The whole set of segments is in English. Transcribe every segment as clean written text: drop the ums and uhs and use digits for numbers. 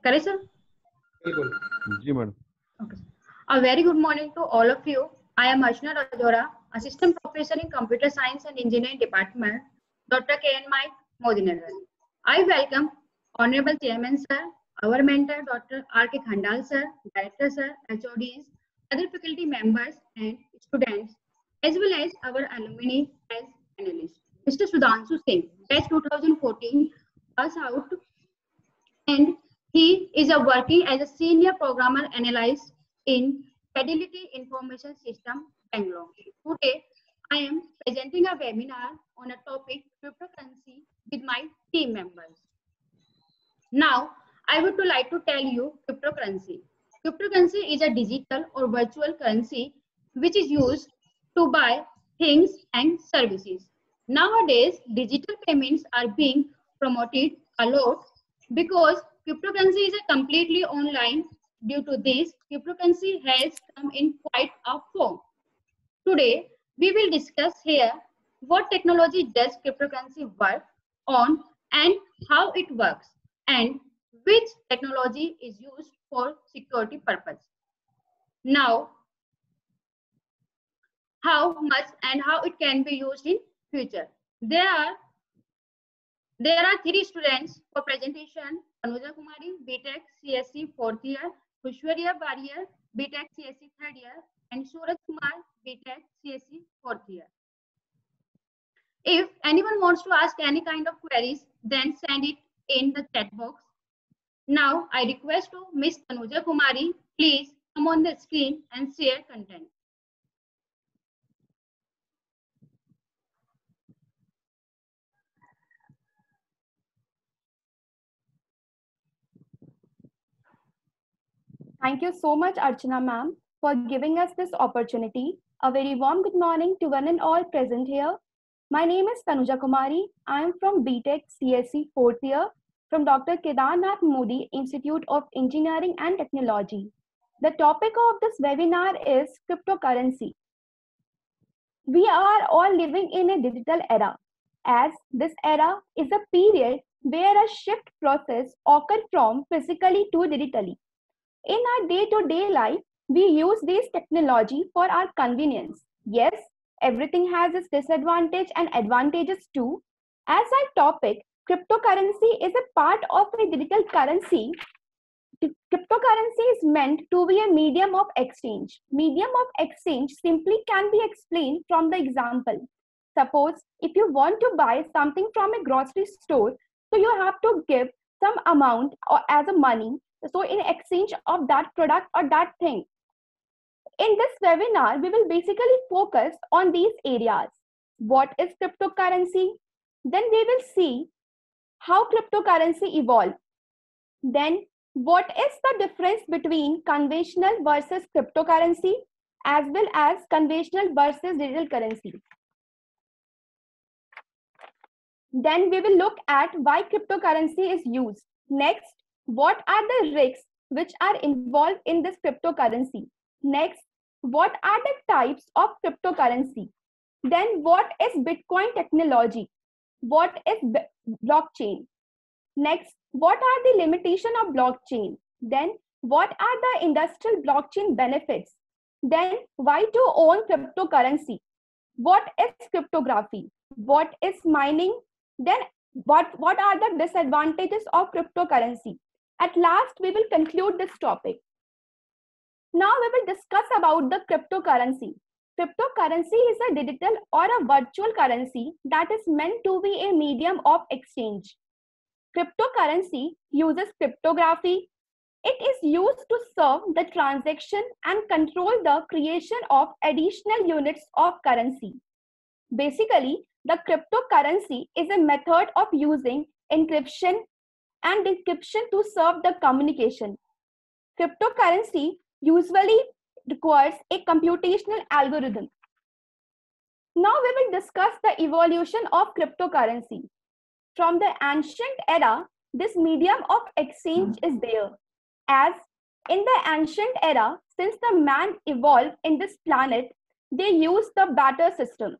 Correct, sir? बिल्कुल जी madam. Okay. A very good morning to all of you. I am Archana Rajora, Assistant Professor in Computer Science and Engineering Department, Dr. K.N. Mike Modinagar. I welcome Honorable Chairman Sir, our mentor Dr. R.K. Khandal Sir, Director Sir, HODs, other faculty members and students, as well as our alumni as analysts. Mr. Sudhanshu Singh, batch 2014, pass out, and he is working as a senior programmer analyst in Fidelity Information System, Bangalore. Today, I am presenting a webinar on a topic cryptocurrency with my team members. Now, I would like to tell you cryptocurrency. Cryptocurrency is a digital or virtual currency which is used to buy things and services. Nowadays, digital payments are being promoted a lot because cryptocurrency is a completely online. Due to this, cryptocurrency has come in quite a form. Today, we will discuss here what technology does cryptocurrency work on and how it works and which technology is used for security purpose. Now, how much and how it can be used in future. There are three students for presentation: Anuja Kumari, BTech CSC 4th year, Kushwarya Barrier, BTech CSC 3rd year, and Suraj Kumar, BTech CSC 4th year. If anyone wants to ask any kind of queries, then send it in the chat box. Now, I request to Miss Tanuja Kumari, please come on the screen and share content. Thank you so much, Archana ma'am, for giving us this opportunity. A very warm good morning to one and all present here. My name is Tanuja Kumari. I am from BTech CSC 4th year from Dr. Kedarnath Modi Institute of Engineering and Technology. The topic of this webinar is cryptocurrency. We are all living in a digital era, as this era is a period where a shift process occurs from physically to digitally. In our day-to-day life, we use this technology for our convenience. Yes, everything has its disadvantage and advantages too. As our topic, cryptocurrency is a part of a digital currency. Cryptocurrency is meant to be a medium of exchange. Medium of exchange simply can be explained from the example. Suppose if you want to buy something from a grocery store, so you have to give some amount or as a money, so in exchange of that product or that thing. In this webinar, we will basically focus on these areas. What is cryptocurrency? Then we will see how cryptocurrency evolved. Then what is the difference between conventional versus cryptocurrency, as well as conventional versus digital currency. Then we will look at why cryptocurrency is used. Next, what are the risks which are involved in this cryptocurrency? Next, what are the types of cryptocurrency? Then what is Bitcoin technology? What is blockchain? Next, what are the limitations of blockchain? Then what are the industrial blockchain benefits? Then why to own cryptocurrency? What is cryptography? What is mining? Then what are the disadvantages of cryptocurrency? At last, we will conclude this topic. Now we will discuss about the cryptocurrency. Cryptocurrency is a digital or a virtual currency that is meant to be a medium of exchange. Cryptocurrency uses cryptography. It is used to serve the transaction and control the creation of additional units of currency. Basically, the cryptocurrency is a method of using encryption and decryption to serve the communication. Cryptocurrency usually requires a computational algorithm. Now we will discuss the evolution of cryptocurrency. From the ancient era, this medium of exchange is there. As in the ancient era, since the man evolved in this planet, they used the barter system.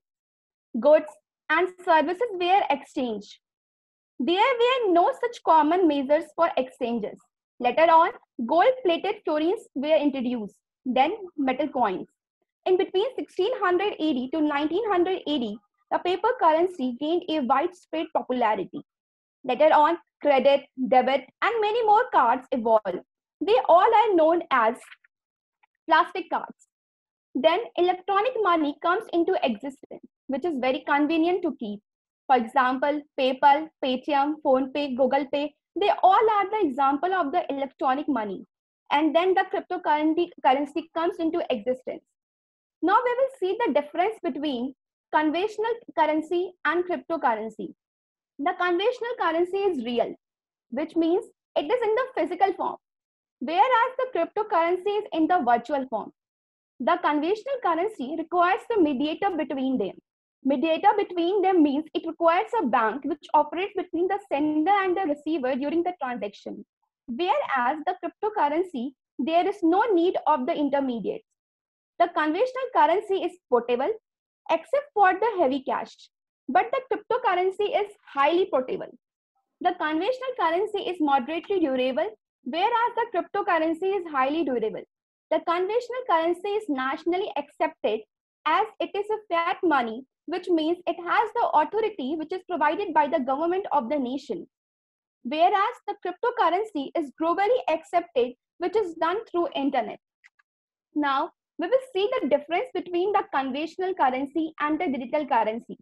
Goods and services were exchanged. There were no such common measures for exchanges. Later on, gold-plated florins were introduced, then metal coins. In between 1680 to 1980, the paper currency gained a widespread popularity. Later on, credit, debit, and many more cards evolved. They all are known as plastic cards. Then electronic money comes into existence, which is very convenient to keep. For example, PayPal, Paytm, PhonePe, Google Pay, they all are the example of the electronic money. And then the cryptocurrency comes into existence. Now we will see the difference between conventional currency and cryptocurrency. The conventional currency is real, which means it is in the physical form, whereas the cryptocurrency is in the virtual form. The conventional currency requires the mediator between them. Mediator between them means it requires a bank which operates between the sender and the receiver during the transaction. Whereas the cryptocurrency, there is no need of the intermediates. The conventional currency is portable except for the heavy cash, but the cryptocurrency is highly portable. The conventional currency is moderately durable, whereas the cryptocurrency is highly durable. The conventional currency is nationally accepted as it is a fiat money, which means it has the authority which is provided by the government of the nation. Whereas the cryptocurrency is globally accepted, which is done through internet. Now, we will see the difference between the conventional currency and the digital currency.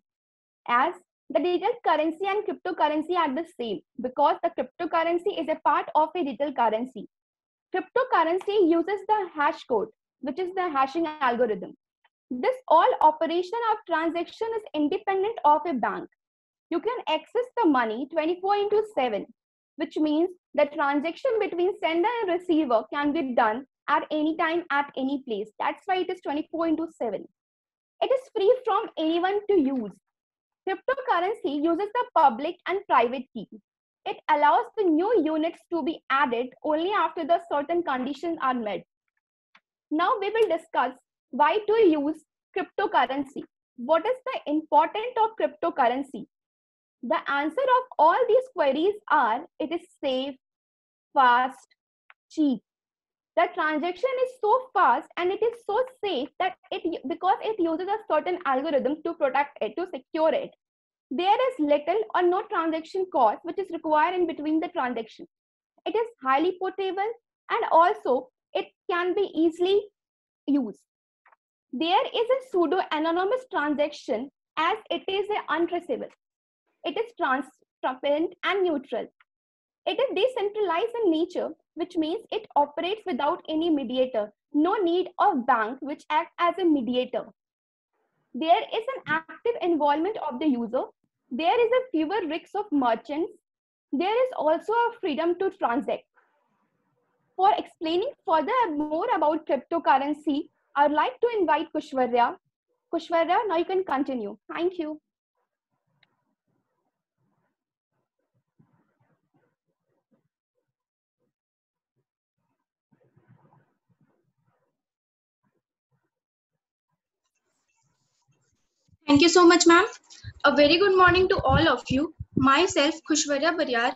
As the digital currency and cryptocurrency are the same because the cryptocurrency is a part of a digital currency. Cryptocurrency uses the hash code, which is the hashing algorithm. This all operation of transaction is independent of a bank. You can access the money 24/7, which means the transaction between sender and receiver can be done at any time, at any place. That's why it is 24/7. It is free from anyone to use. Cryptocurrency uses the public and private key. It allows the new units to be added only after the certain conditions are met. Now we will discuss why to use cryptocurrency. What is the importance of cryptocurrency? The answer of all these queries are it is safe, fast, cheap. The transaction is so fast and it is so safe that because it uses a certain algorithm to protect it, to secure it, there is little or no transaction cost which is required in between the transaction. It is highly portable and also it can be easily used. There is a pseudo-anonymous transaction as it is untraceable. It is transparent and neutral. It is decentralized in nature, which means it operates without any mediator. No need of bank which act as a mediator. There is an active involvement of the user. There is a fewer risks of merchants. There is also a freedom to transact. For explaining further more about cryptocurrency, I would like to invite Kushwarya. Kushwarya, now you can continue. Thank you. Thank you so much, ma'am. A very good morning to all of you. Myself, Kushwarya Baryar.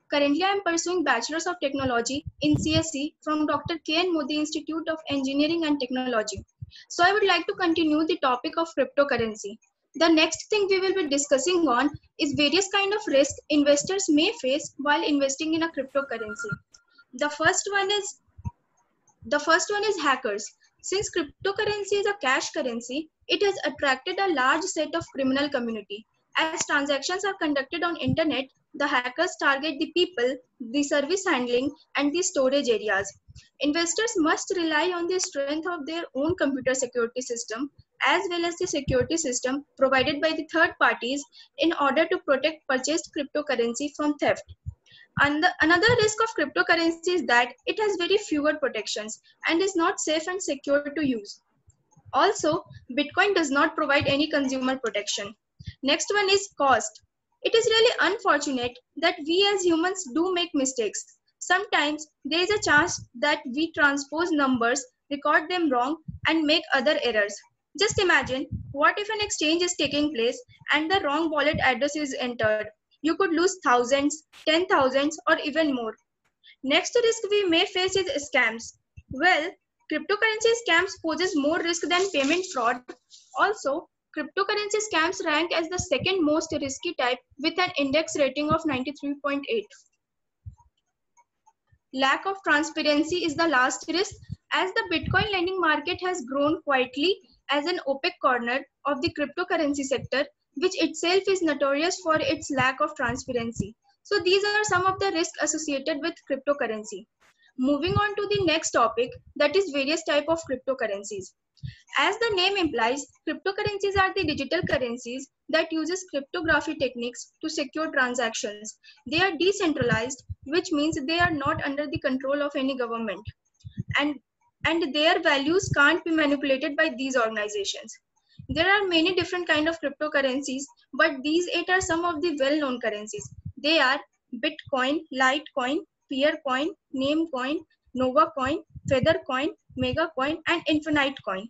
Currently, I am pursuing Bachelor's of Technology in CSE from Dr. K.N. Modi Institute of Engineering and Technology. So I would like to continue the topic of cryptocurrency. The next thing we will be discussing on is various kind of risk investors may face while investing in a cryptocurrency. The first one is hackers. Since cryptocurrency is a cash currency, it has attracted a large set of criminal community. As transactions are conducted on internet, the hackers target the people, the service handling, and the storage areas. Investors must rely on the strength of their own computer security system as well as the security system provided by the third parties in order to protect purchased cryptocurrency from theft. And another risk of cryptocurrency is that it has very fewer protections and is not safe and secure to use. Also, Bitcoin does not provide any consumer protection. Next one is cost. It is really unfortunate that we as humans do make mistakes. Sometimes there is a chance that we transpose numbers, record them wrong, and make other errors. Just imagine, what if an exchange is taking place and the wrong wallet address is entered? You could lose thousands, 10,000s, or even more. Next risk we may face is scams. Well, cryptocurrency scams poses more risk than payment fraud. Also, cryptocurrency scams rank as the second most risky type with an index rating of 93.8. Lack of transparency is the last risk, as the Bitcoin lending market has grown quietly as an opaque corner of the cryptocurrency sector, which itself is notorious for its lack of transparency. So these are some of the risks associated with cryptocurrency. Moving on to the next topic, that is various types of cryptocurrencies. As the name implies, cryptocurrencies are the digital currencies that uses cryptography techniques to secure transactions. They are decentralized, which means they are not under the control of any government, and their values can't be manipulated by these organizations. There are many different kinds of cryptocurrencies, but these 8 are some of the well-known currencies. They are Bitcoin, Litecoin, Peercoin, Namecoin, Novacoin, Feathercoin, Megacoin, and Infinitecoin.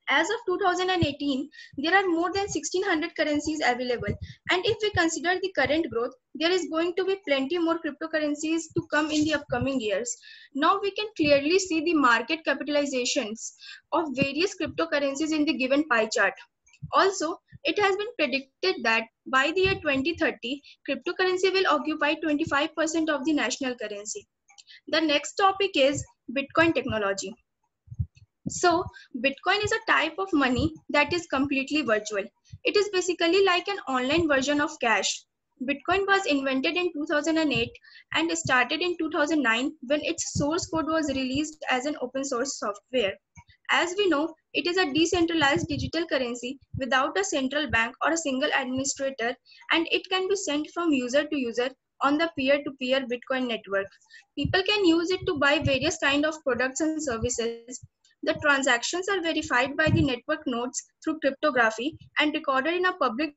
As of 2018, there are more than 1600 currencies available, and if we consider the current growth, there is going to be plenty more cryptocurrencies to come in the upcoming years. Now we can clearly see the market capitalizations of various cryptocurrencies in the given pie chart. Also, it has been predicted that by the year 2030, cryptocurrency will occupy 25% of the national currency. The next topic is Bitcoin technology. So, Bitcoin is a type of money that is completely virtual. It is basically like an online version of cash. Bitcoin was invented in 2008 and started in 2009 when its source code was released as an open source software. As we know, it is a decentralized digital currency without a central bank or a single administrator, and it can be sent from user to user on the peer-to-peer Bitcoin network. People can use it to buy various kinds of products and services. The transactions are verified by the network nodes through cryptography and recorded in a public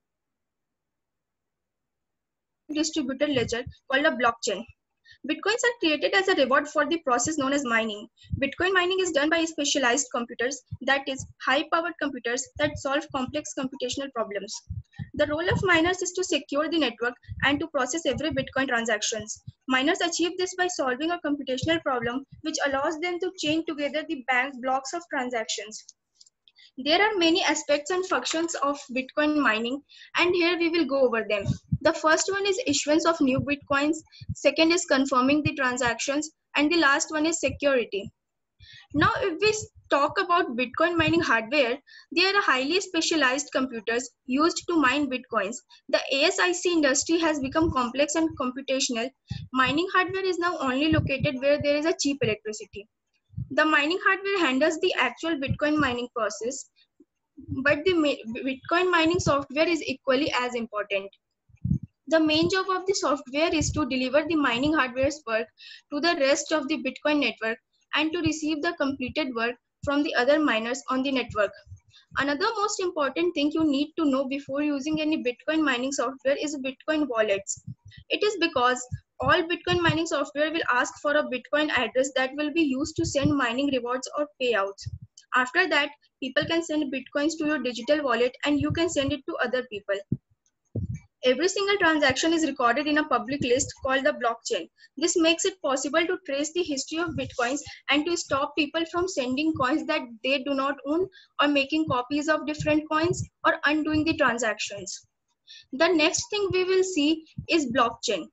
distributed ledger called a blockchain. Bitcoins are created as a reward for the process known as mining. Bitcoin mining is done by specialized computers, that is, high-powered computers that solve complex computational problems. The role of miners is to secure the network and to process every Bitcoin transactions. Miners achieve this by solving a computational problem which allows them to chain together the bank blocks of transactions. There are many aspects and functions of Bitcoin mining, and here we will go over them. The first one is issuance of new Bitcoins, second is confirming the transactions, and the last one is security. Now, if we talk about Bitcoin mining hardware, they are highly specialized computers used to mine Bitcoins. The ASIC industry has become complex and computational. Mining hardware is now only located where there is a cheap electricity. The mining hardware handles the actual Bitcoin mining process, but the Bitcoin mining software is equally as important. The main job of the software is to deliver the mining hardware's work to the rest of the Bitcoin network and to receive the completed work from the other miners on the network. Another most important thing you need to know before using any Bitcoin mining software is Bitcoin wallets. It is because all Bitcoin mining software will ask for a Bitcoin address that will be used to send mining rewards or payouts. After that, people can send Bitcoins to your digital wallet and you can send it to other people. Every single transaction is recorded in a public list called the blockchain. This makes it possible to trace the history of Bitcoins and to stop people from sending coins that they do not own or making copies of different coins or undoing the transactions. The next thing we will see is blockchain.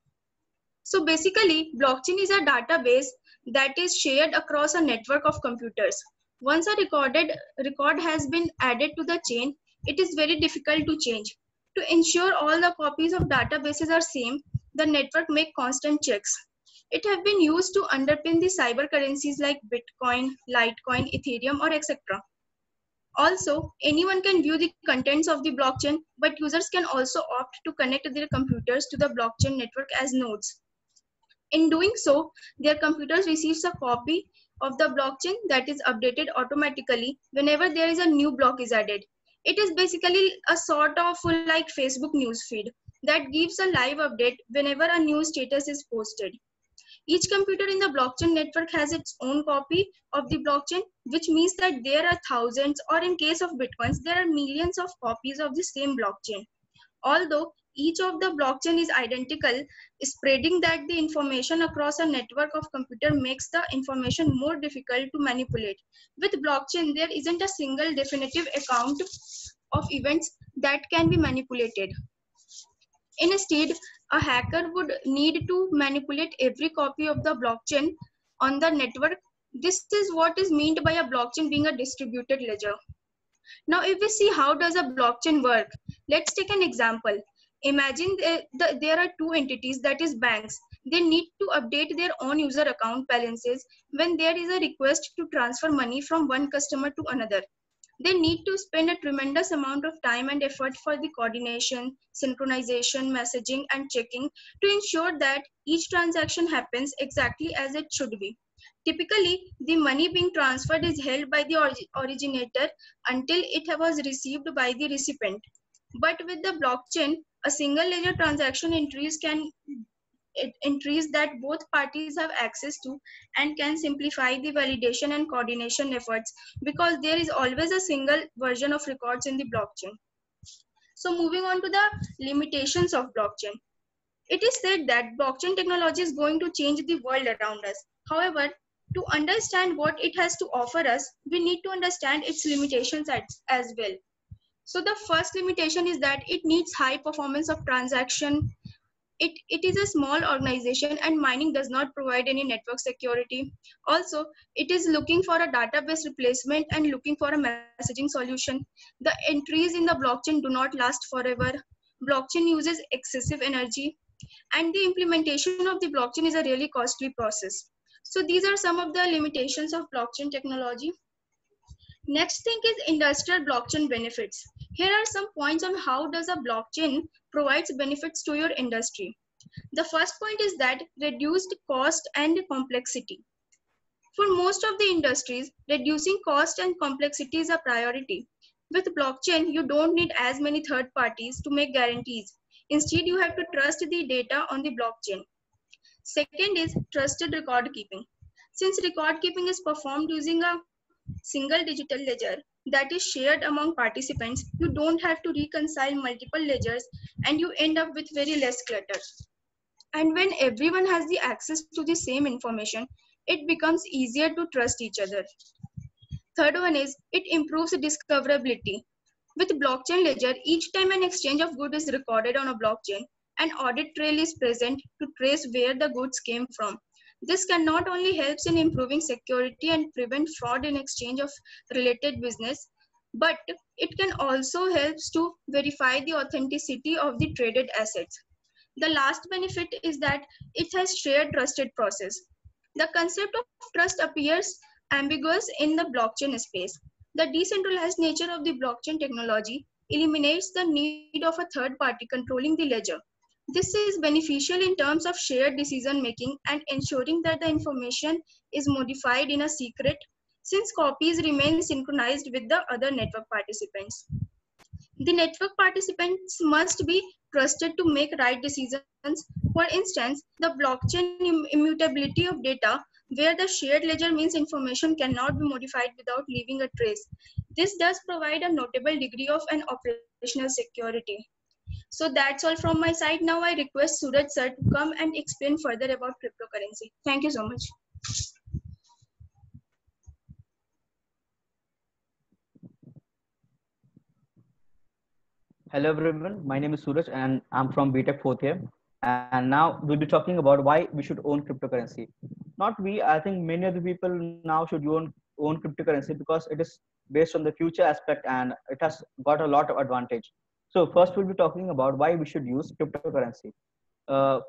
So basically, blockchain is a database that is shared across a network of computers. Once a record has been added to the chain, it is very difficult to change. To ensure all the copies of databases are same, the network make constant checks. It have been used to underpin the cyber currencies like Bitcoin, Litecoin, Ethereum, or etc. Also, anyone can view the contents of the blockchain, but users can also opt to connect their computers to the blockchain network as nodes. In doing so, their computers receives a copy of the blockchain that is updated automatically whenever there is a new block is added. It is basically a sort of like Facebook newsfeed that gives a live update whenever a new status is posted. Each computer in the blockchain network has its own copy of the blockchain, which means that there are thousands, or in case of Bitcoins, there are millions of copies of the same blockchain. Although each of the blockchain is identical, spreading that the information across a network of computer makes the information more difficult to manipulate. With blockchain, there isn't a single definitive account of events that can be manipulated. Instead, a hacker would need to manipulate every copy of the blockchain on the network. This is what is meant by a blockchain being a distributed ledger. Now, if we see how does a blockchain work, let's take an example. Imagine there are two entities, that is banks. They need to update their own user account balances when there is a request to transfer money from one customer to another. They need to spend a tremendous amount of time and effort for the coordination, synchronization, messaging, and checking to ensure that each transaction happens exactly as it should be. Typically, the money being transferred is held by the originator until it was received by the recipient. But with the blockchain, a single ledger transaction entries that both parties have access to and can simplify the validation and coordination efforts because there is always a single version of records in the blockchain. So moving on to the limitations of blockchain. It is said that blockchain technology is going to change the world around us. However, to understand what it has to offer us, we need to understand its limitations as well. So the first limitation is that it needs high performance of transaction. It is a small organization and mining does not provide any network security. Also, it is looking for a database replacement and looking for a messaging solution. The entries in the blockchain do not last forever. Blockchain uses excessive energy and the implementation of the blockchain is a really costly process. So these are some of the limitations of blockchain technology. Next thing is industrial blockchain benefits. Here are some points on how does a blockchain provides benefits to your industry. The first point is that reduced cost and complexity. For most of the industries, reducing cost and complexity is a priority. With blockchain, you don't need as many third parties to make guarantees. Instead, you have to trust the data on the blockchain. Second is trusted record keeping. Since record keeping is performed using a single digital ledger that is shared among participants, you don't have to reconcile multiple ledgers and you end up with very less clutter. And when everyone has the access to the same information, it becomes easier to trust each other. Third one is it improves discoverability. With blockchain ledger, each time an exchange of goods is recorded on a blockchain, an audit trail is present to trace where the goods came from. This can not only helps in improving security and prevent fraud in exchange of related business, but it can also helps to verify the authenticity of the traded assets. The last benefit is that it has shared trusted process. The concept of trust appears ambiguous in the blockchain space. The decentralized nature of the blockchain technology eliminates the need of a third party controlling the ledger. This is beneficial in terms of shared decision making and ensuring that the information is modified in a secret since copies remain synchronized with the other network participants. The network participants must be trusted to make right decisions. For instance, the blockchain immutability of data, where the shared ledger means information cannot be modified without leaving a trace. This does provide a notable degree of an operational security. So that's all from my side. Now I request Suraj sir to come and explain further about cryptocurrency. Thank you so much. Hello everyone, my name is Suraj and I'm from BTech 4th year. And now we'll be talking about why we should own cryptocurrency. Not we, I think many of the people now should own cryptocurrency because it is based on the future aspect and it has got a lot of advantage. So first we'll be talking about why we should use cryptocurrency.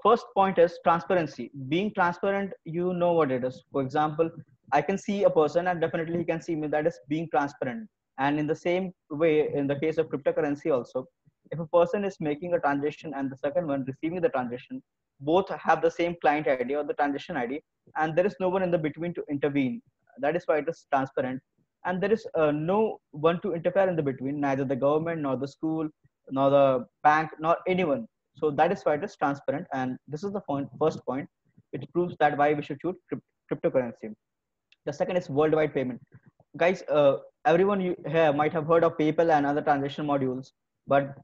First point is transparency. Being transparent, you know what it is. For example, I can see a person and definitely he can see me. That is being transparent. And in the same way, in the case of cryptocurrency also, if a person is making a transaction and the second one receiving the transaction, both have the same client ID or the transaction ID, and there is no one in the between to intervene. That is why it is transparent. And there is no one to interfere in the between, neither the government, nor the school, nor the bank, nor anyone. So that is why it is transparent. And this is the first point. It proves that why we should choose cryptocurrency. The second is worldwide payment. Guys, everyone here might have heard of PayPal and other transaction modules, but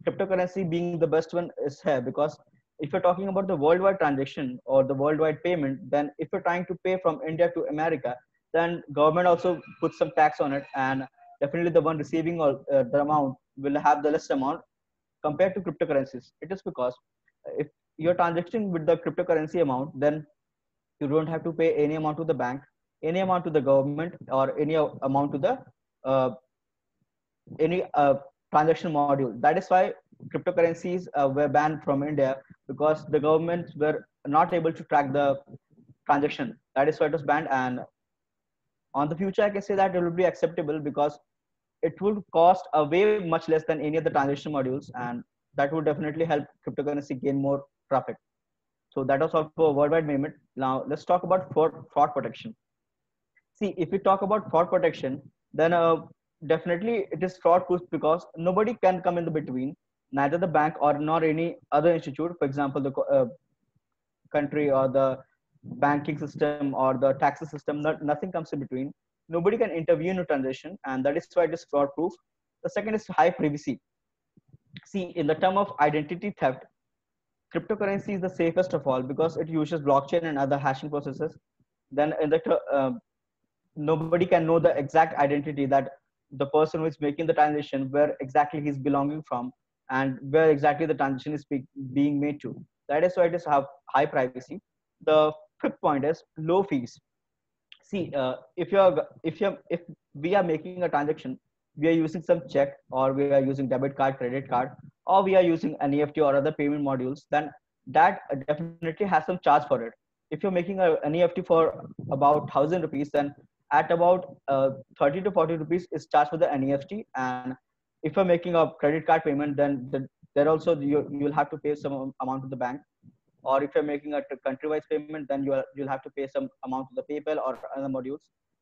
cryptocurrency being the best one is here, because if you're talking about the worldwide transaction or the worldwide payment, then if you're trying to pay from India to America, then government also puts some tax on it, and definitely the one receiving all the amount will have the less amount compared to cryptocurrencies. It is because if you're transacting with the cryptocurrency amount, then you don't have to pay any amount to the bank, any amount to the government, or any amount to the uh, any transaction module. That is why cryptocurrencies were banned from India, because the governments were not able to track the transaction. That is why it was banned. And on the future, I can say that it will be acceptable, because it would cost a way much less than any of the transaction modules, and that would definitely help cryptocurrency gain more profit. So that was all for worldwide payment. Now let's talk about fraud protection. See, if we talk about fraud protection, then definitely it is fraud proof, because nobody can come in the between, neither the bank or nor any other institute. For example, the country or the banking system or the taxes system, nothing comes in between. Nobody can intervene in a transaction, and that is why it is fraud proof. The second is high privacy. See, in the term of identity theft, cryptocurrency is the safest of all, because it uses blockchain and other hashing processes. Then in the nobody can know the exact identity, that the person who is making the transaction, where exactly he's belonging from, and where exactly the transaction is being made to. That is why it is have high privacy. The fifth point is low fees. See, if we are making a transaction, we are using some check, or we are using debit card, credit card, or we are using an EFT or other payment modules, then that definitely has some charge for it. If you're making an EFT for about 1,000 rupees, then at about 30 to 40 rupees is charged for the NEFT. And if you're making a credit card payment, then there also you'll have to pay some amount to the bank. Or if you're making a country-wise payment, then you'll have to pay some amount to the PayPal or other modules.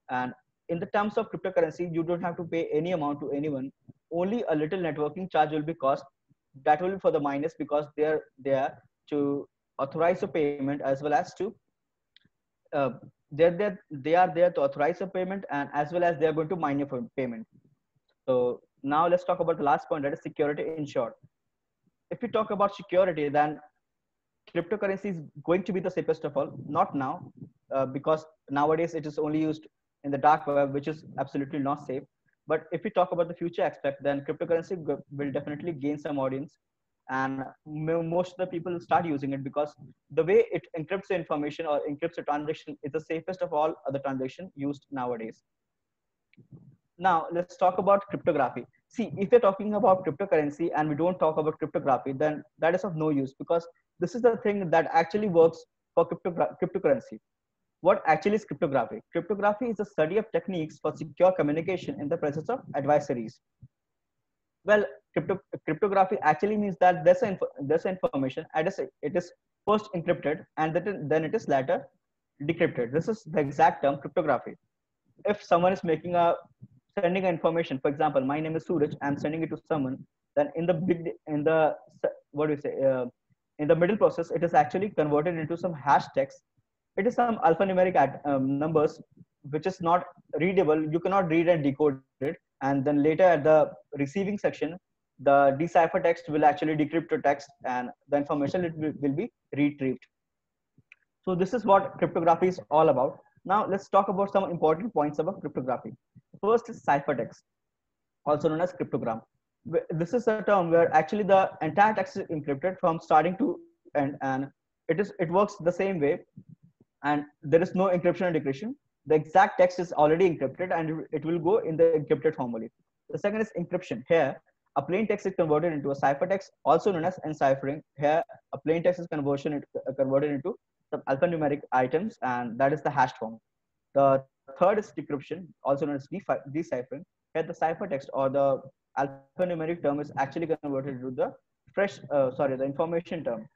And in the terms of cryptocurrency, you don't have to pay any amount to anyone. Only a little networking charge will be cost. That will be for the miners, because they're there to authorize a payment, as well as to uh, they are there to authorize a payment, and as well as they are going to mine your payment. So now let's talk about the last point, that is security insured. If we talk about security, then cryptocurrency is going to be the safest of all. Not now, because nowadays it is only used in the dark web, which is absolutely not safe. But if we talk about the future aspect, then cryptocurrency will definitely gain some audience, and most of the people will start using it, because the way it encrypts the information or encrypts the transaction is the safest of all other transactions used nowadays. Now let's talk about cryptography. See, if you're talking about cryptocurrency and we don't talk about cryptography, then that is of no use, because this is the thing that actually works for cryptocurrency. What actually is cryptography? Cryptography is the study of techniques for secure communication in the presence of adversaries. Well, cryptography actually means that there's information, and it is first encrypted, and then it is later decrypted. This is the exact term, cryptography. If someone is sending information, for example, my name is Suraj, I'm sending it to someone, then in the what do you say, in the middle process, it is actually converted into some hash text. It is some alphanumeric numbers, which is not readable. You cannot read and decode it. And then later at the receiving section, the decipher text will actually decrypt the text, and the information will be retrieved. So this is what cryptography is all about. Now let's talk about some important points about cryptography. First is ciphertext, also known as cryptogram. This is a term where actually the entire text is encrypted from starting to end, and it works the same way, and there is no encryption or decryption. The exact text is already encrypted, and it will go in the encrypted form only. The second is encryption. Here, a plain text is converted into a ciphertext, also known as enciphering. Here, a plain text is converted into some alphanumeric items, and that is the hashed form. The third is decryption, also known as deciphering. Here, the ciphertext or the alphanumeric term is actually converted into the the information term.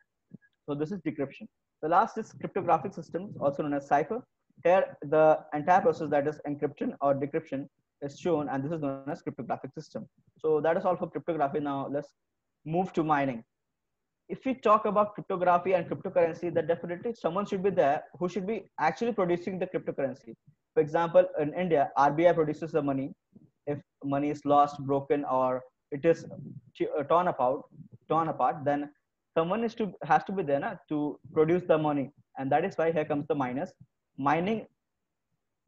So this is decryption. The last is cryptographic systems, also known as cipher. Here, the entire process, that is encryption or decryption, is shown, and this is known as cryptographic system. So that is all for cryptography. Now let's move to mining. If we talk about cryptography and cryptocurrency, then definitely someone should be there who should be actually producing the cryptocurrency. For example, in India, RBI produces the money. If money is lost, broken, or it is torn apart, then someone has to be there na, to produce the money, and that is why here comes the minus. Mining,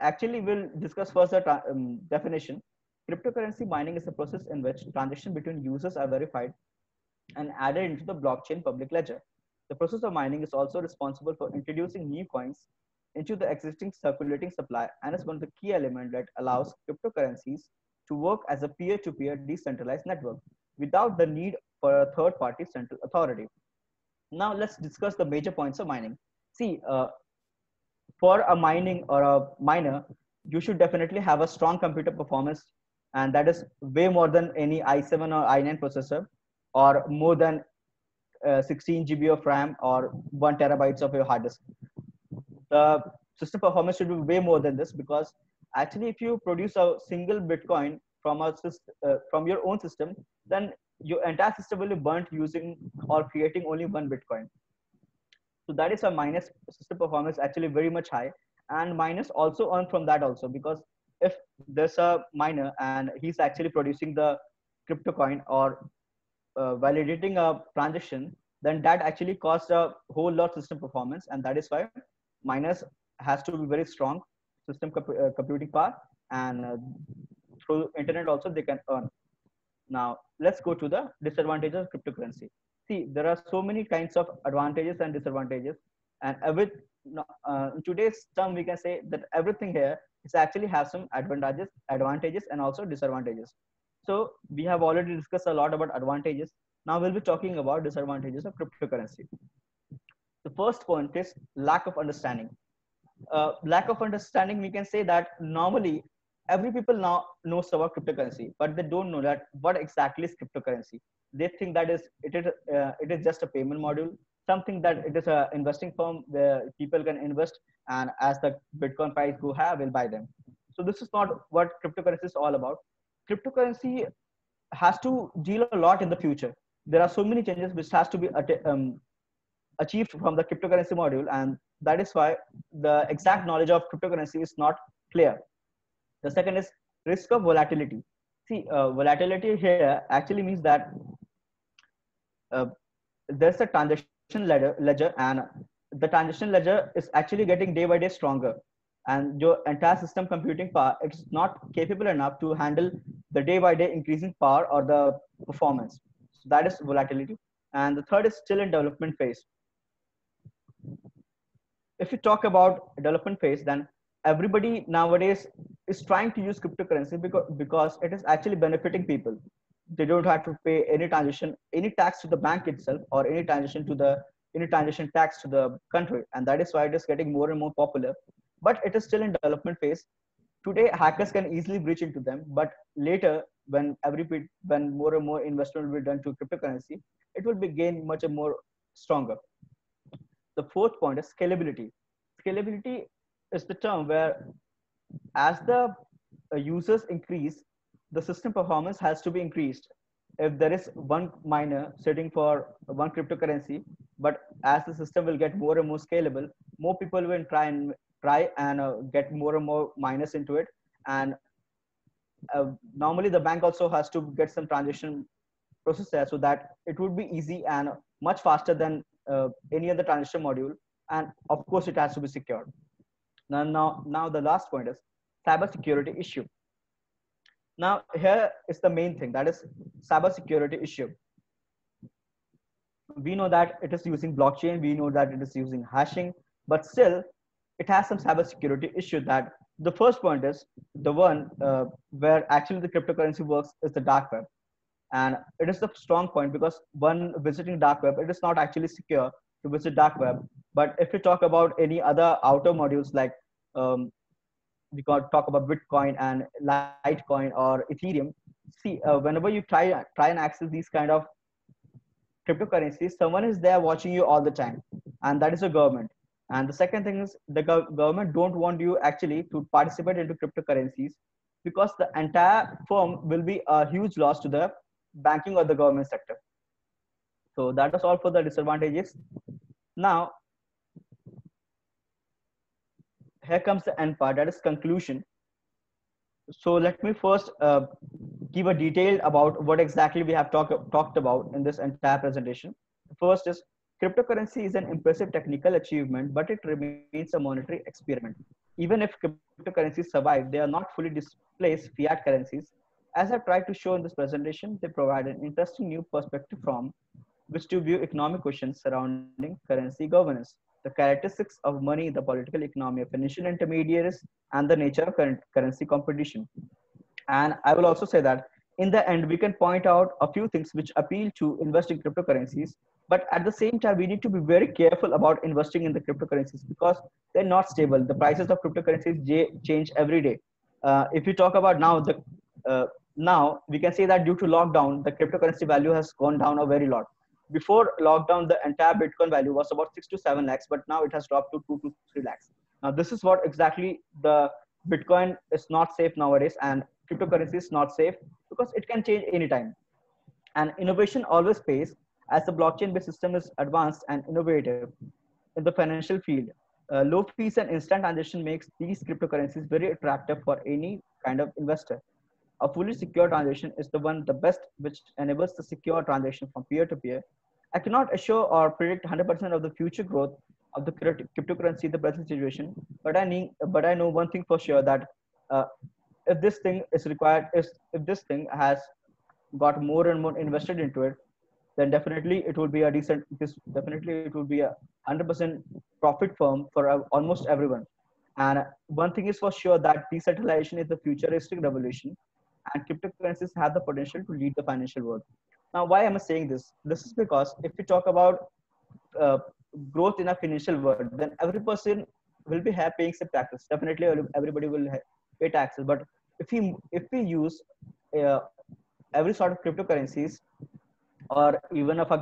actually we'll discuss first the definition. Cryptocurrency mining is a process in which transactions between users are verified and added into the blockchain public ledger. The process of mining is also responsible for introducing new coins into the existing circulating supply, and is one of the key elements that allows cryptocurrencies to work as a peer-to-peer decentralized network without the need for a third-party central authority. Now let's discuss the major points of mining. See, for a mining or a miner, you should definitely have a strong computer performance, and that is way more than any i7 or i9 processor, or more than 16 GB of RAM or 1 terabytes of your hard disk. The system performance should be way more than this, because actually if you produce a single Bitcoin from from your own system, then your entire system will be burnt using or creating only one Bitcoin. So that is a minus system performance actually very much high, and miners also earn from that also, because if there's a miner and he's actually producing the crypto coin or validating a transaction, then that actually costs a whole lot system performance, and that is why miners has to be very strong system computing power, and through internet also they can earn. Now let's go to the disadvantages of cryptocurrency. See, there are so many kinds of advantages and disadvantages, and in today's term we can say that everything here is actually have some advantages and also disadvantages. So we have already discussed a lot about advantages. Now we'll be talking about disadvantages of cryptocurrency. The first point is lack of understanding. Lack of understanding, we can say that normally every people now knows about cryptocurrency, but they don't know that what exactly is cryptocurrency. They think that it is just a payment module, something that it is a investing firm where people can invest, and as the Bitcoin price go high, will buy them. So this is not what cryptocurrency is all about. Cryptocurrency has to deal a lot in the future. There are so many changes which has to be achieved from the cryptocurrency module, and that is why the exact knowledge of cryptocurrency is not clear. The second is risk of volatility. See, volatility here actually means that there's a transaction ledger, and the transaction ledger is actually getting day by day stronger, and your entire system computing power, it's not capable enough to handle the day by day increasing power or the performance. So that is volatility. And the third is still in development phase. If you talk about development phase, then everybody nowadays is trying to use cryptocurrency because it is actually benefiting people. They don't have to pay any tax to the bank itself, or any transaction tax to the country, and that is why it is getting more and more popular. But it is still in development phase. Today hackers can easily breach into them, but later when more and more investment will be done to cryptocurrency, it will be gained much more stronger. The fourth point is scalability. Scalability is the term where as the users increase, the system performance has to be increased. If there is one miner sitting for one cryptocurrency, but as the system will get more and more scalable, more people will try and get more and more miners into it. And normally the bank also has to get some transaction process there, so that it would be easy and much faster than any other transaction module. And of course, it has to be secured. Now the last point is cybersecurity issue. Now here is the main thing, that is cybersecurity issue. We know that it is using blockchain, we know that it is using hashing, but still it has some cybersecurity issue. That the first point is the one where actually the cryptocurrency works is the dark web. And it is the strong point, because when visiting dark web, it is not actually secure to visit dark web. But if we talk about any other outer modules, like we can talk about Bitcoin and Litecoin or Ethereum. See, whenever you try and access these kind of cryptocurrencies, someone is there watching you all the time, and that is the government. And the second thing is the government don't want you actually to participate into cryptocurrencies, because the entire firm will be a huge loss to the banking or the government sector. So that is all for the disadvantages. Now, here comes the end part, that is conclusion. So let me first give a detail about what exactly we have talked about in this entire presentation. First is cryptocurrency is an impressive technical achievement, but it remains a monetary experiment. Even if cryptocurrencies survive, they are not fully displaced fiat currencies. As I tried to show in this presentation, they provide an interesting new perspective from which to view economic questions surrounding currency governance, the characteristics of money, the political economy of financial intermediaries, and the nature of current currency competition. And I will also say that in the end, we can point out a few things which appeal to invest in cryptocurrencies. But at the same time, we need to be very careful about investing in the cryptocurrencies because they're not stable. The prices of cryptocurrencies change every day. If you talk about uh, now we can say that due to lockdown, the cryptocurrency value has gone down a very lot. Before lockdown, the entire Bitcoin value was about 6 to 7 lakhs, but now it has dropped to 2 to 3 lakhs. Now, this is what exactly the Bitcoin is not safe nowadays, and cryptocurrency is not safe because it can change anytime. And innovation always pays as the blockchain-based system is advanced and innovative in the financial field. Low fees and instant transaction makes these cryptocurrencies very attractive for any kind of investor. A fully secure transaction is the best, which enables the secure transaction from peer to peer. I cannot assure or predict 100% of the future growth of the cryptocurrency in the present situation, but I know one thing for sure that uh, if this thing is required, if this thing has got more and more invested into it, then definitely it will be a decent. This definitely it will be a 100% profit firm for almost everyone. And one thing is for sure that decentralization is the futuristic revolution, and cryptocurrencies have the potential to lead the financial world. Now, why am I saying this? This is because if we talk about uh, growth in a financial world, then every person will be paying some taxes. Definitely, everybody will pay taxes. But if we use uh, every sort of cryptocurrencies, or even if a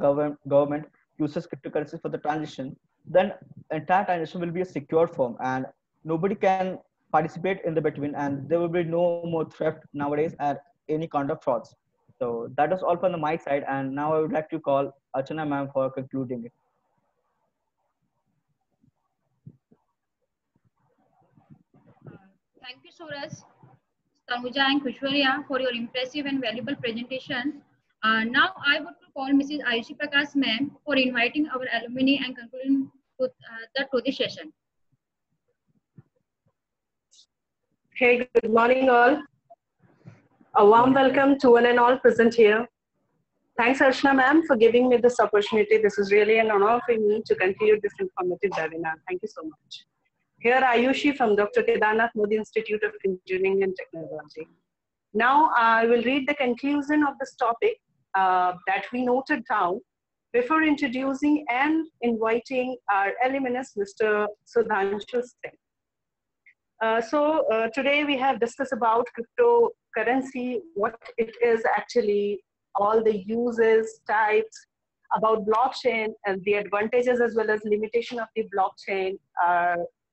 government uses cryptocurrencies for the transition, then entire transition will be a secure form, and nobody can participate in the between, and there will be no more theft nowadays and any kind of frauds. So that is all from my side, and now I would like to call Archana ma'am for concluding it. Thank you, Suraj, Tanuja, and Kushwarya for your impressive and valuable presentation. Now, I would call Mrs. Ayushi Prakash ma'am for inviting our alumni and concluding to the session. Hey, good morning all. A warm welcome to one and all present here. Thanks, Archana ma'am, for giving me this opportunity. This is really an honor for me to conclude this informative webinar. Thank you so much. Here, Ayushi from Dr. Kedarnath Modi Institute of Engineering and Technology. Now, I will read the conclusion of this topic that we noted down before introducing and inviting our alumnus, Mr. Sudhanshu Singh. Today we have discussed about cryptocurrency, what it is actually, all the uses, types, about blockchain and the advantages as well as limitation of the blockchain,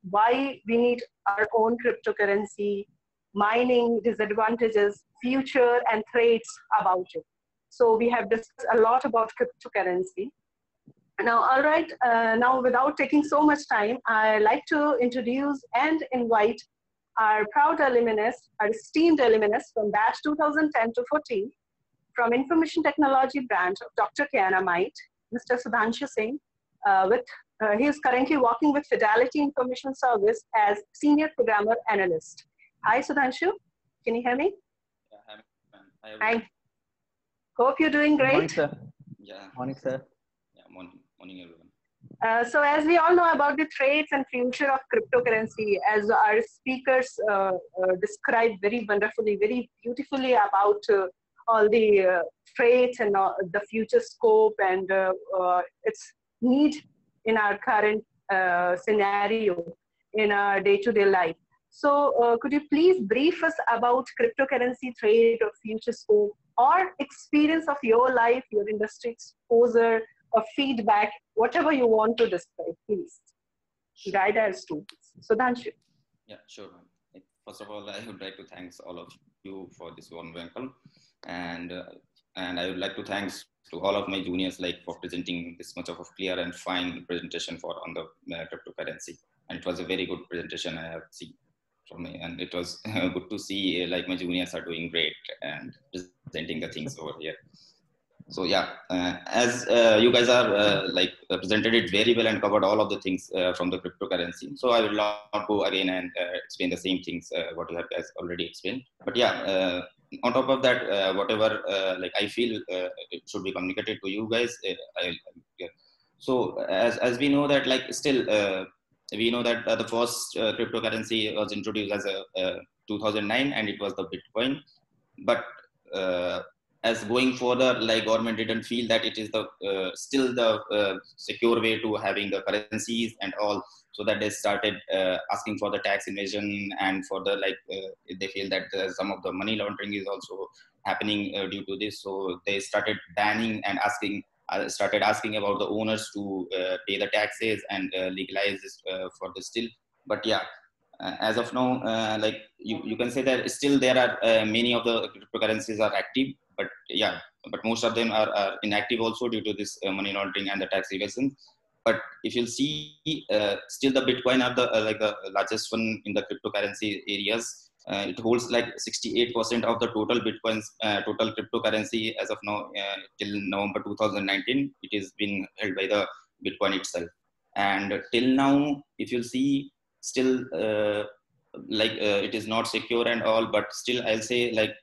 why we need our own cryptocurrency, mining disadvantages, future and threats about it. So we have discussed a lot about cryptocurrency. Now, all right, now without taking so much time, I'd like to introduce and invite our proud alumnus, our esteemed alumnus from batch 2010 to 14 from Information Technology branch of Dr. KNMITE, Mr. Sudhanshu Singh. He is currently working with Fidelity Information Service as Senior Programmer Analyst. Hi, Sudhanshu. Can you hear me? Yeah, hi. Hope you're doing great. Morning, sir. Yeah. Morning, sir. Yeah, morning everyone. So as we all know about the trades and future of cryptocurrency, as our speakers described very wonderfully, very beautifully about all the trades and the future scope and its need in our current scenario in our day-to-day life. So could you please brief us about cryptocurrency trade or future scope or experience of your life, your industry exposure, or feedback, whatever you want to describe, please. Guide our students. Sudhanshu. Yeah, sure. First of all, I would like to thank all of you for this warm welcome, and I would like to thanks to all of my juniors for presenting this much of a clear and fine presentation on the cryptocurrency. And it was a very good presentation I have seen. for me, and it was good to see like my juniors are doing great and presenting the things over here. So yeah, as you guys are presented it very well and covered all of the things from the cryptocurrency. So I will not go again and explain the same things what you have guys already explained. But yeah, on top of that, whatever like I feel it should be communicated to you guys. Yeah. So as we know that like still we know that the first cryptocurrency was introduced as a 2009 and it was the Bitcoin, but as going further, like government didn't feel that it is the still the secure way to having the currencies and all, so that they started asking for the tax evasion and for the like they feel that some of the money laundering is also happening due to this, so they started banning and started asking about the owners to pay the taxes and legalize this for the still. But yeah, as of now, like you can say that still there are many of the cryptocurrencies are active, but yeah, but most of them are inactive also due to this money laundering and the tax evasion. But if you'll see, still the Bitcoin are the like the largest one in the cryptocurrency areas. It holds like 68% of the total Bitcoins, total cryptocurrency as of now till November 2019. It is being held by the Bitcoin itself. And till now, if you'll see, still it is not secure and all, but still I'll say like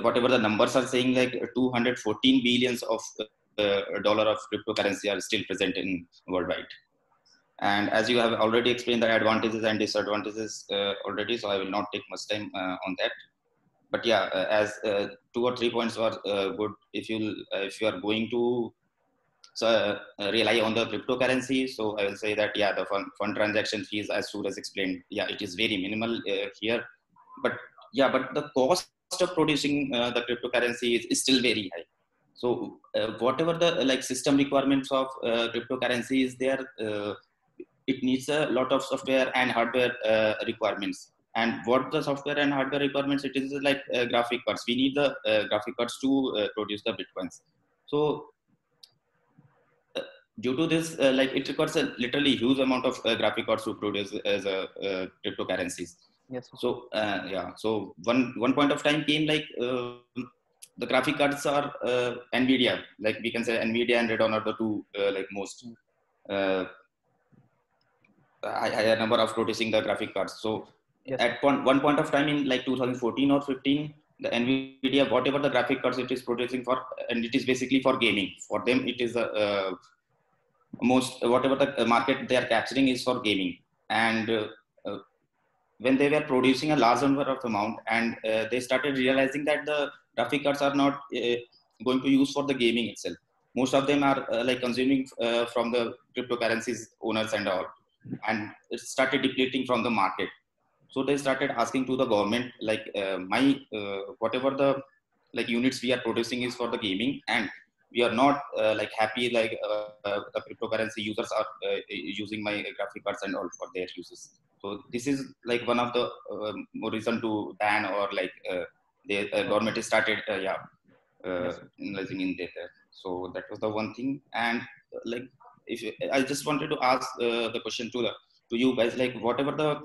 whatever the numbers are saying, like 214 billions of dollar of cryptocurrency are still present in worldwide. And as you have already explained the advantages and disadvantages already, so I will not take much time on that. But yeah, as 2 or 3 points were good. If you are going to rely on the cryptocurrency, so I will say that yeah, the fund transaction fees, as Suraj explained, yeah, it is very minimal here. But yeah, but the cost of producing the cryptocurrency is still very high. So whatever the like system requirements of cryptocurrency is there, it needs a lot of software and hardware requirements. And what the software and hardware requirements, it is like graphic cards. We need the graphic cards to produce the Bitcoins. So due to this, like it requires a literally huge amount of graphic cards to produce as a cryptocurrencies. Yes. So yeah, so one point of time came like the graphic cards are NVIDIA, like we can say NVIDIA and Radeon are the two like most higher number of producing the graphic cards. So yes, at one point of time in like 2014 or 15, the NVIDIA, whatever the graphic cards it is producing for, and it is basically for gaming. For them, it is most whatever the market they are capturing is for gaming. And when they were producing a large number of amount, and they started realizing that the graphic cards are not going to use for the gaming itself. Most of them are like consuming from the cryptocurrencies owners and all, and it started depleting from the market. So they started asking to the government like whatever the like units we are producing is for the gaming, and we are not like happy like the cryptocurrency users are using my graphic cards and all for their uses. So this is like one of the more reason to ban, or like the government started analyzing in data. So that was the one thing. And like if I just wanted to ask the question to you guys, like whatever the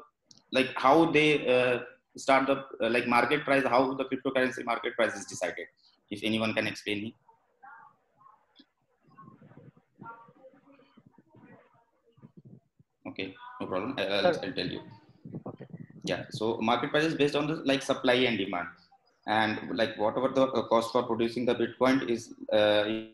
like how they start the like market price, how the cryptocurrency market price is decided, if anyone can explain me. Okay, no problem. I'll tell you. Okay. Yeah, so market price is based on the like supply and demand, and like whatever the cost for producing the Bitcoin is,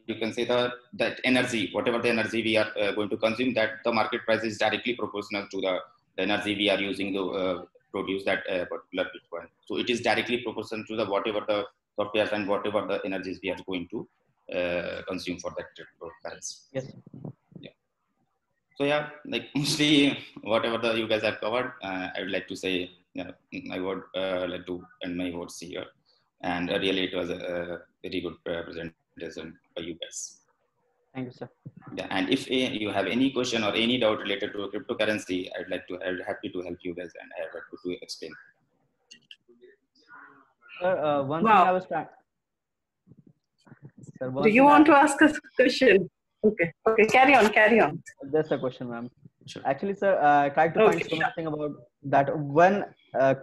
you can say that energy, whatever the energy we are going to consume, that the market price is directly proportional to the energy we are using to produce that particular Bitcoin. So it is directly proportional to the whatever the software and whatever the energies we are going to consume for that cryptocurrency. Yes. So yeah, like mostly whatever the you guys have covered, I would like to say I would like to end my words here. And really, it was a very good presentation by you guys. Thank you, sir. Yeah, and if you have any question or any doubt related to cryptocurrency, I'd happy to help you guys, and I'm happy to explain. Sir, one thing I was trying. Do you want to ask us a question? Okay. Okay. Carry on. That's a question, ma'am. Sure. Actually, sir, I tried to find so much thing about that. When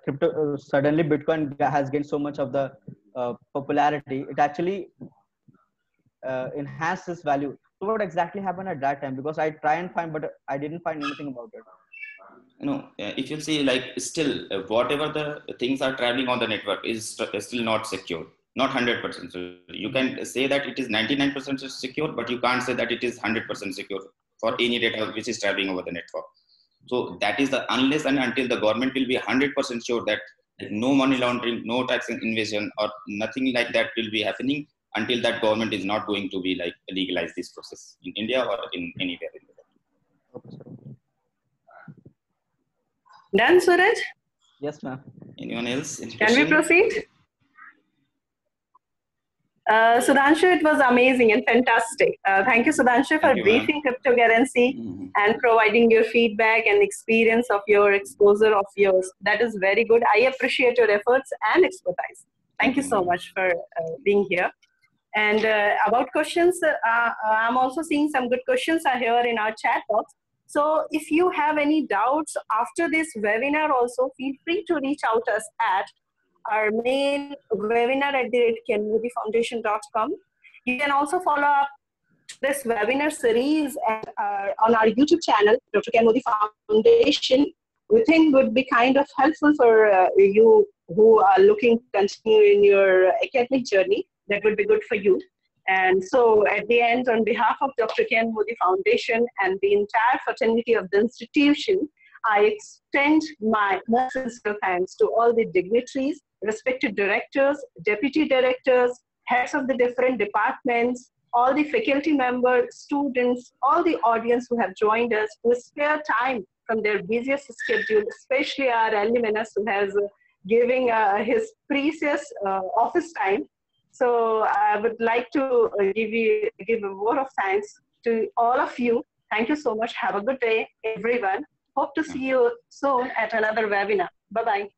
crypto suddenly Bitcoin has gained so much of the popularity, it actually enhanced its value. So what exactly happened at that time? Because I try and find, but I didn't find anything about it. If you see, like, still whatever the things are traveling on the network is still not secure, not 100%. So you can say that it is 99% secure, but you can't say that it is 100% secure for any data which is traveling over the network. So that is the unless and until the government will be 100% sure that no money laundering, no tax invasion, or nothing like that will be happening, until that government is not going to be like legalize this process in India or in anywhere in the world. Okay, sir. Done, Suraj? Yes, ma'am. Anyone else? Any Can we question? proceed? Sudhanshu, it was amazing and fantastic. Thank you, Sudhanshu, for Thank you, ma'am. briefing cryptocurrency and providing your feedback and experience of your exposure of yours. That is very good. I appreciate your efforts and expertise. Thank you so much for being here. And about questions, I'm also seeing some good questions are here in our chat box. So if you have any doubts after this webinar also, feel free to reach out us at our mail webinar@kenmodyfoundation.com. You can also follow up this webinar series on our YouTube channel, Dr. Ken Mody Foundation. We think would be kind of helpful for you who are looking to continue in your academic journey. That would be good for you. And so at the end, on behalf of Dr. Ken Mody Foundation and the entire fraternity of the institution, I extend my most sincere thanks to all the dignitaries, respected directors, deputy directors, heads of the different departments, all the faculty members, students, all the audience who have joined us, who spare time from their busiest schedule, especially our alumnus who has giving his precious office time. So I would like to give a word of thanks to all of you. Thank you so much. Have a good day, everyone. Hope to see you soon at another webinar. Bye-bye.